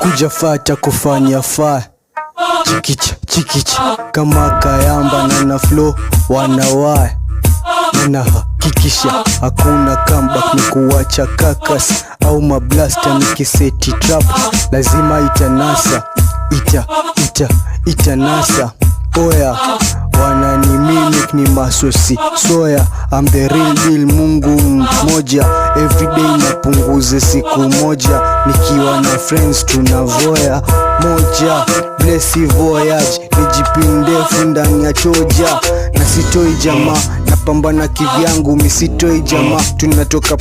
Kujafata kufanya faa chikicha chikicha kama kayamba na flow wanawai ninahakikisha hakuna comeback, ni kuwacha kakas au mablaster, nikiseti trap lazima itanasa itanasa. Oya wanani mimic ni masosi soya, I'm the real deal, Mungu mmoja, everyday napunguze siku moja, nikiwa na friends tunavoya moja, blessy voyage, nijipindefu ndani ya choja, na sitoi jamaa, napambana kivyangu, misitoi jamaa, tunatoka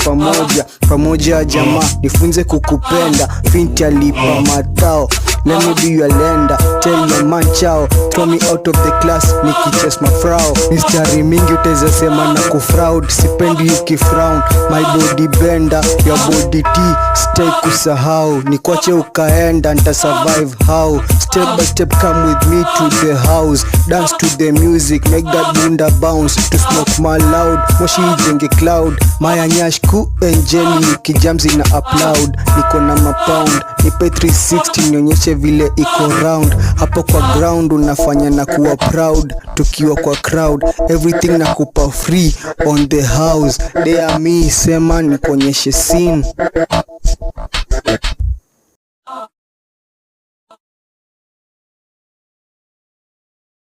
pamoja jamaa, nifunze kukupenda, finti alipa matao, let me be your lender, tell your man ciao, throw me out of the class, nikichase mafrao, mistari mingi utaweza sema na kufraud, sipendi ukifrown, my body bender, your body tea, stay kusahau, nikwache ukaenda, nita survive how, step by step come with me to the house, dance to the music, make that bunda bounce, to smoke my loud, moshi ijenge cloud, maya nyashku enjeli, kijamzi na upload, niko na mapound, nipe 360 nionyeshe vile iko round, hapo kwa ground unafanya na kuwa proud, tukiwa kwa crowd, everything na kupa free on the house, they are me, sema nikuonyeshe scene.